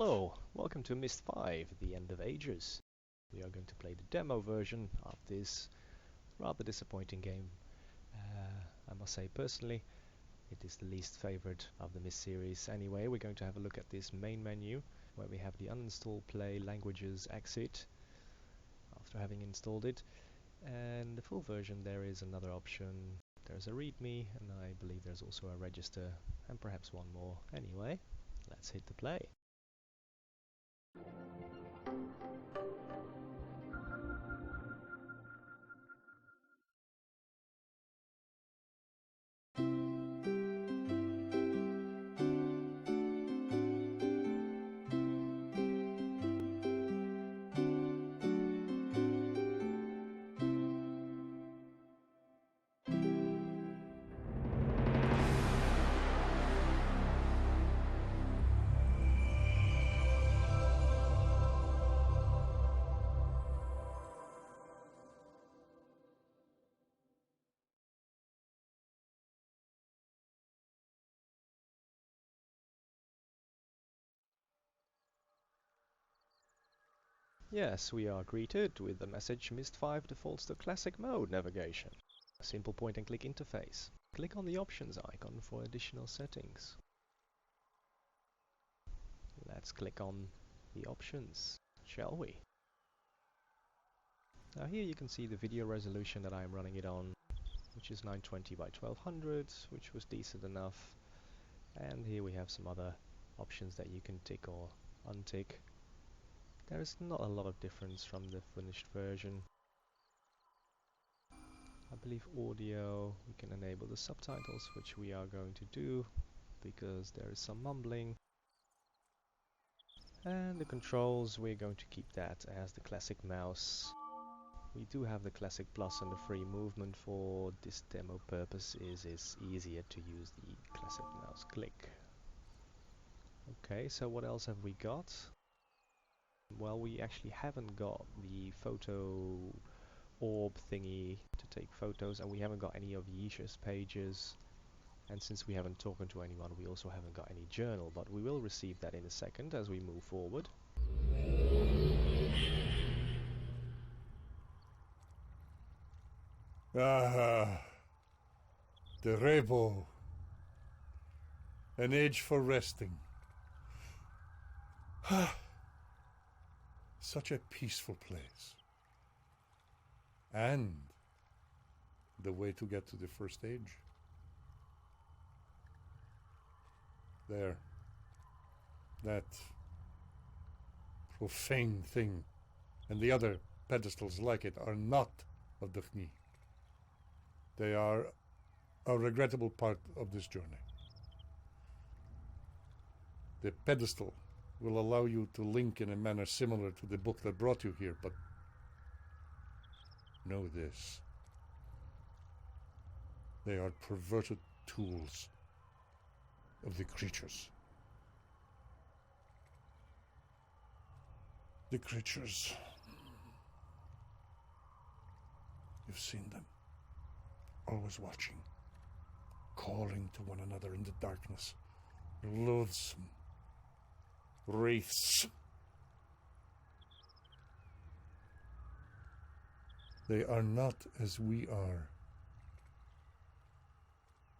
Hello, welcome to Myst 5, The End of Ages. We are going to play the demo version of this rather disappointing game. I must say personally, it is the least favorite of the Myst series. Anyway, we're going to have a look at this main menu where we have the uninstall, play, languages, exit after having installed it. And the full version there is another option. There's a readme and I believe there's also a register and perhaps one more. Anyway, let's hit the play. Yes, we are greeted with the message Myst 5 defaults to classic mode navigation. A simple point and click interface. Click on the options icon for additional settings. Let's click on the options, shall we? Now here you can see the video resolution that I'm running it on, which is 920 by 1200, which was decent enough. And here we have some other options that you can tick or untick. There is not a lot of difference from the finished version. I believe audio, we can enable the subtitles, which we are going to do because there is some mumbling. And the controls, we're going to keep that as the classic mouse. We do have the classic plus and the free movement for this demo purpose. It's easier to use the classic mouse click. Okay, so what else have we got? Well, we actually haven't got the photo orb thingy to take photos, and we haven't got any of Yisha's pages. And since we haven't talked to anyone, we also haven't got any journal, but we will receive that in a second as we move forward. Ah, the Rebo. An age for resting. Such a peaceful place. And the way to get to the first age. There. That profane thing and the other pedestals like it are not of the Khni. They are a regrettable part of this journey. The pedestal will allow you to link in a manner similar to the book that brought you here, but know this. They are perverted tools of the creatures. The creatures. You've seen them. Always watching. Calling to one another in the darkness. Loathsome. Wraiths. They are not as we are.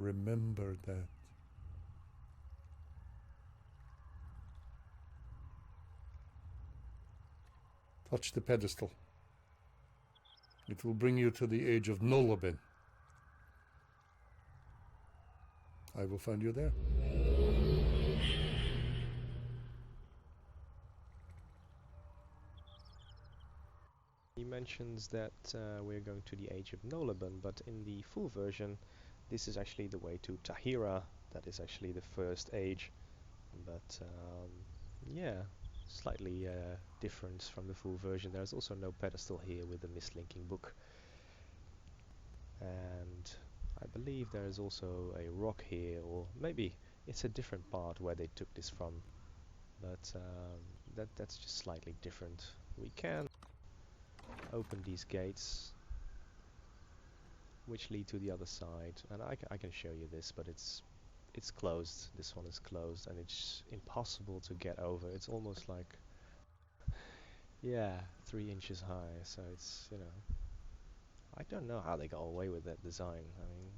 Remember that. Touch the pedestal. It will bring you to the age of Noloben. I will find you there. He mentions that we're going to the age of Noloben, but in the full version this is actually the way to Tahira. That is actually the first age, but yeah, slightly different from the full version. There's also no pedestal here with the mislinking book, and I believe there is also a rock here, or maybe it's a different part where they took this from, but that's just slightly different. We can open these gates which lead to the other side, and I can show you this, but it's it's closed. This one is closed, and it's impossible to get over. It's almost like, yeah, 3 inches high. So it's, I don't know how they got away with that design. I mean,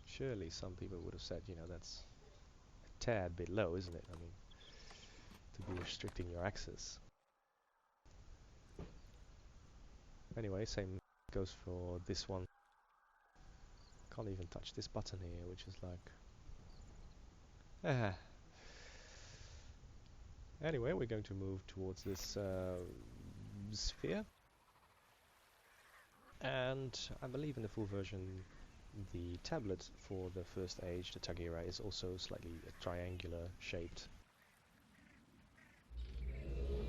surely some people would have said, that's a tad bit low, isn't it? I mean, to be restricting your access. Anyway, same goes for this one. Can't even touch this button here, which is like, ah. Anyway, we're going to move towards this sphere, and I believe in the full version the tablet for the first age, the Tagira, is also slightly triangular shaped.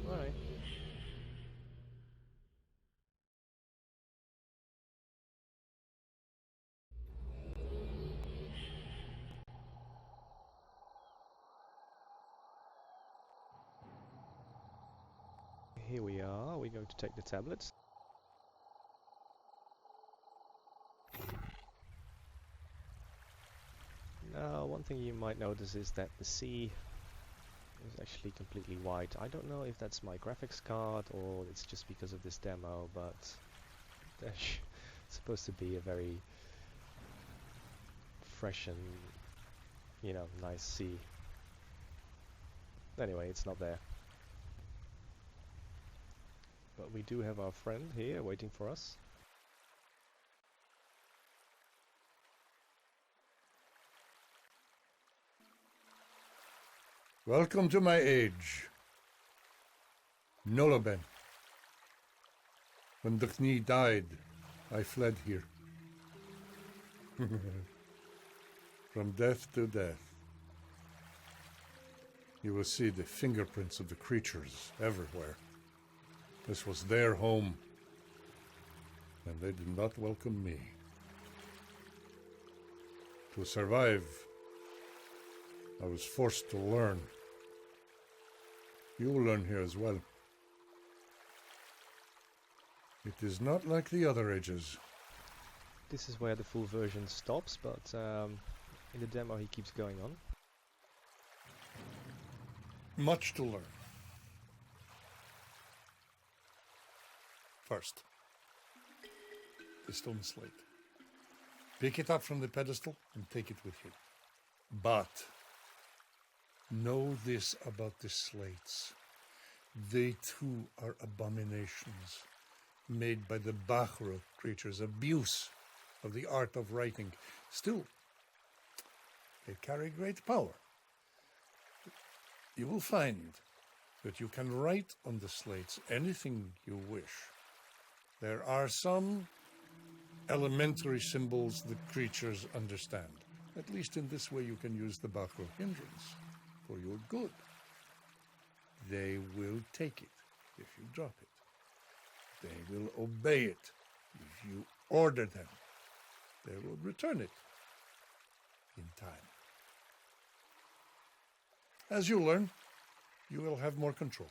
Right. Here we are, we're going to take the tablet. Now, one thing you might notice is that the sea is actually completely white. I don't know if that's my graphics card or it's just because of this demo, but there's supposed to be a very fresh and, nice sea. Anyway, it's not there. But we do have our friend here waiting for us. Welcome to my age. Noloben. When Dukhni died, I fled here. From death to death. You will see the fingerprints of the creatures everywhere. This was their home, and they did not welcome me. To survive, I was forced to learn. You will learn here as well. It is not like the other ages. This is where the full version stops, but in the demo he keeps going on. Much to learn. First, the stone slate. Pick it up from the pedestal and take it with you. But know this about the slates. They too are abominations made by the Bahra creatures, abuse of the art of writing. Still, they carry great power. You will find that you can write on the slates anything you wish. There are some elementary symbols the creatures understand. At least in this way you can use the Bahra hindrance for your good. They will take it if you drop it. They will obey it if you order them. They will return it in time. As you learn, you will have more control.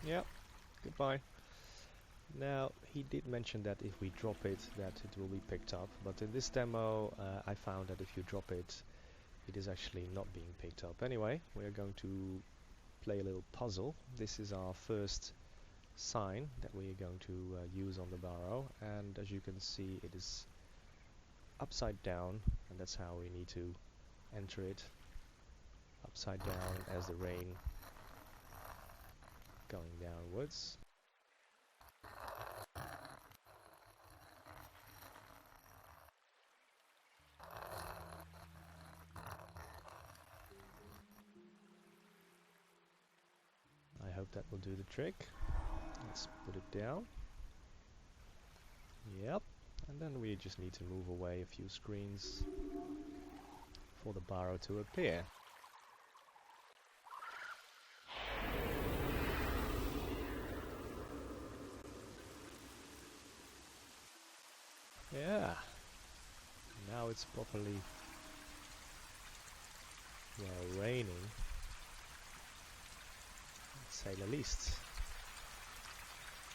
Yep, goodbye. Now, he did mention that if we drop it, that it will be picked up, but in this demo I found that if you drop it, it is actually not being picked up. Anyway, we are going to play a little puzzle. This is our first sign that we are going to use on the barrow, and as you can see it is upside down, and that's how we need to enter it. Upside down as the rain going downwards. I hope that will do the trick. Let's put it down. Yep. And then we just need to move away a few screens for the barrow to appear. Yeah. Now it's properly, well, raining, to say the least.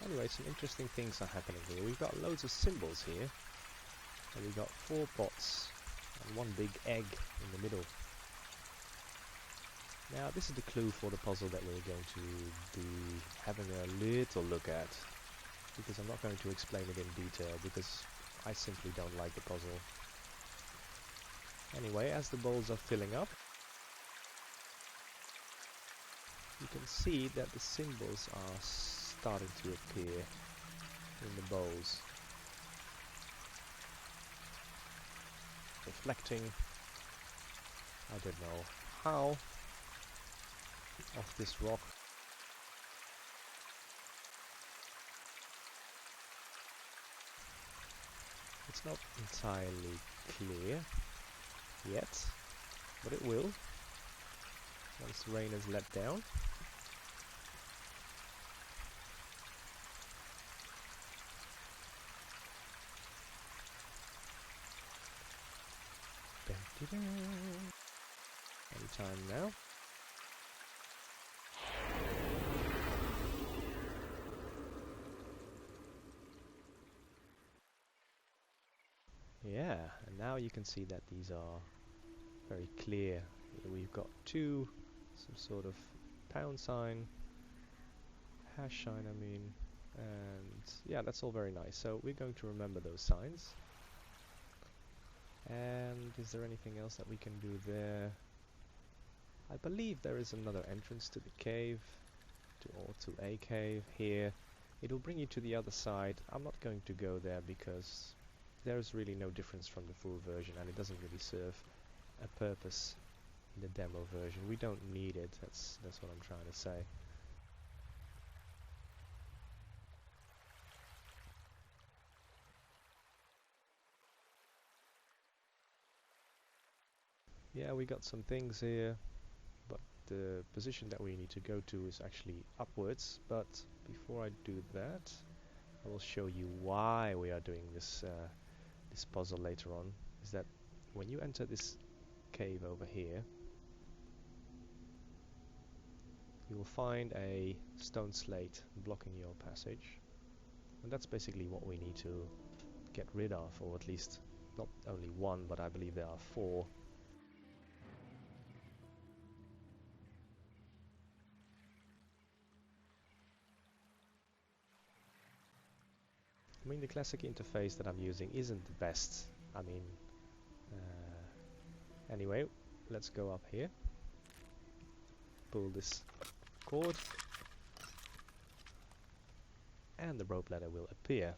Anyway, some interesting things are happening here. We've got loads of symbols here, and we've got 4 pots and 1 big egg in the middle. Now this is the clue for the puzzle that we're going to be having a little look at, because I'm not going to explain it in detail because I simply don't like the puzzle. Anyway, as the bowls are filling up, you can see that the symbols are starting to appear in the bowls, reflecting, I don't know how, off this rock. It's not entirely clear yet, but it will once the rain is let down. Anytime now. Yeah, and now you can see that these are very clear. We've got some sort of pound sign, hash sign I mean, and yeah, that's all very nice. So we're going to remember those signs. And is there anything else that we can do there? I believe there is another entrance to the cave, to a cave here. It'll bring you to the other side. I'm not going to go there because there's really no difference from the full version, and it doesn't really serve a purpose in the demo version. We don't need it. That's what I'm trying to say. Yeah, we got some things here, but the position that we need to go to is actually upwards. But before I do that, I will show you why we are doing this this puzzle later on. Is that when you enter this cave over here, you will find a stone slate blocking your passage, and that's basically what we need to get rid of, or at least not only one, but I believe there are 4. I mean, the classic interface that I'm using isn't the best. I mean, anyway, let's go up here, pull this cord, and the rope ladder will appear.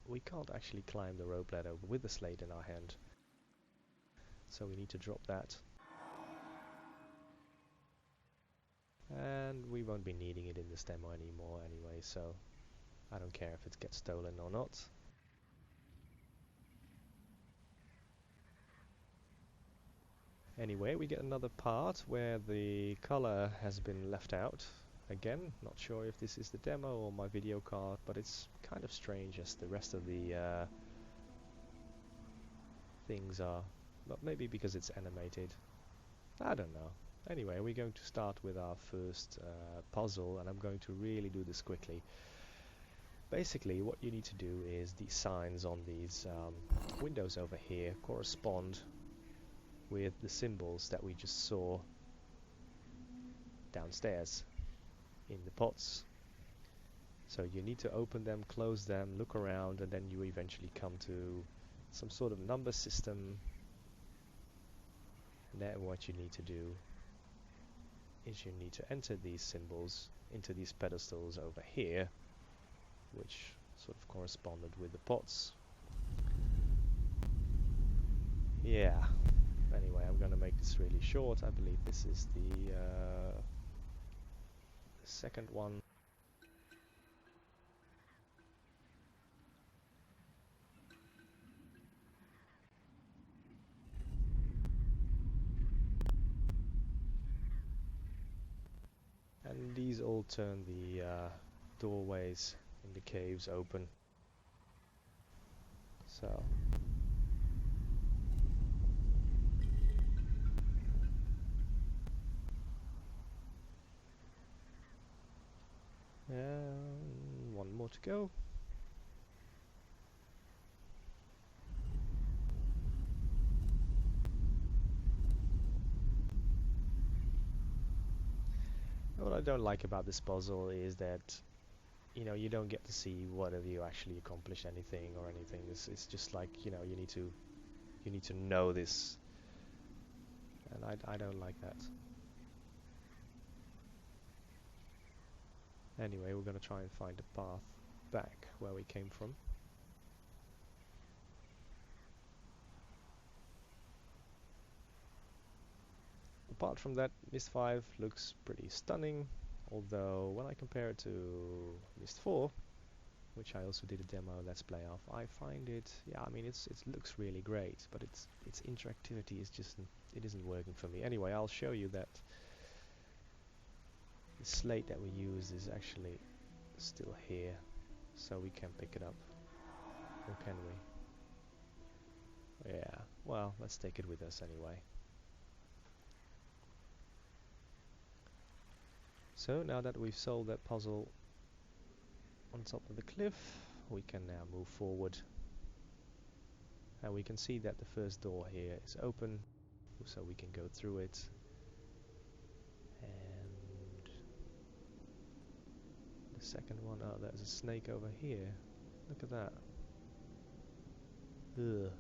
We can't actually climb the rope ladder with the slate in our hand, so we need to drop that. And we won't be needing it in this demo anymore anyway, so I don't care if it gets stolen or not. Anyway, we get another part where the color has been left out. Again, not sure if this is the demo or my video card, but it's kind of strange as the rest of the things are. But maybe because it's animated. I don't know. Anyway, we're going to start with our first puzzle, and I'm going to really do this quickly. Basically, what you need to do is the signs on these windows over here correspond with the symbols that we just saw downstairs in the pots. So you need to open them, close them, look around, and then you eventually come to some sort of number system. And then what you need to do is you need to enter these symbols into these pedestals over here, which sort of corresponded with the pots. Yeah. Anyway, I'm going to make this really short. I believe this is the second one. And these all turn the doorways in the caves open. So go. What I don't like about this puzzle is that, you know, you don't get to see whether you actually accomplish anything or anything. It's just like, you know, you need to know this, and I don't like that. Anyway, we're gonna try and find a path back where we came from. Apart from that, Myst 5 looks pretty stunning, although when I compare it to Myst 4, which I also did a demo let's play of, I find it, yeah, I mean it looks really great, but its interactivity is just, it isn't working for me. Anyway, I'll show you that the slate that we use is actually still here, so we can pick it up, or can we? Yeah, well, let's take it with us anyway. So now that we've solved that puzzle on top of the cliff, we can now move forward, and we can see that the first door here is open, so we can go through it. And the second one, oh, there's a snake over here. Look at that. Ugh.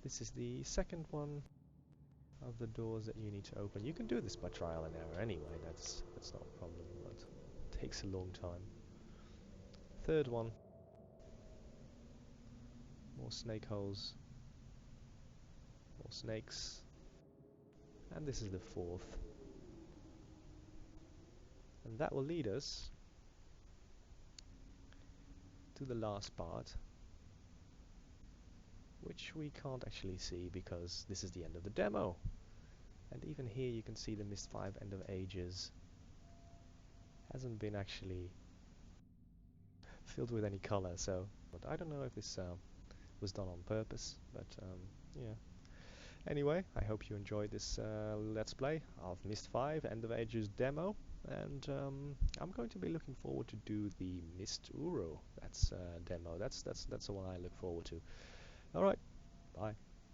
This is the second one of the doors that you need to open. You can do this by trial and error anyway, that's not a problem, but it takes a long time. Third one. More snake holes. More snakes. And this is the fourth. And that will lead us to the last part, which we can't actually see because this is the end of the demo. And even here you can see the Myst 5 End of Ages hasn't been actually filled with any color, so but I don't know if this was done on purpose, but yeah. Anyway, I hope you enjoyed this Let's Play of Myst 5 End of Ages demo, and I'm going to be looking forward to do the Myst Uro. That's demo. That's the one I look forward to. All right, bye.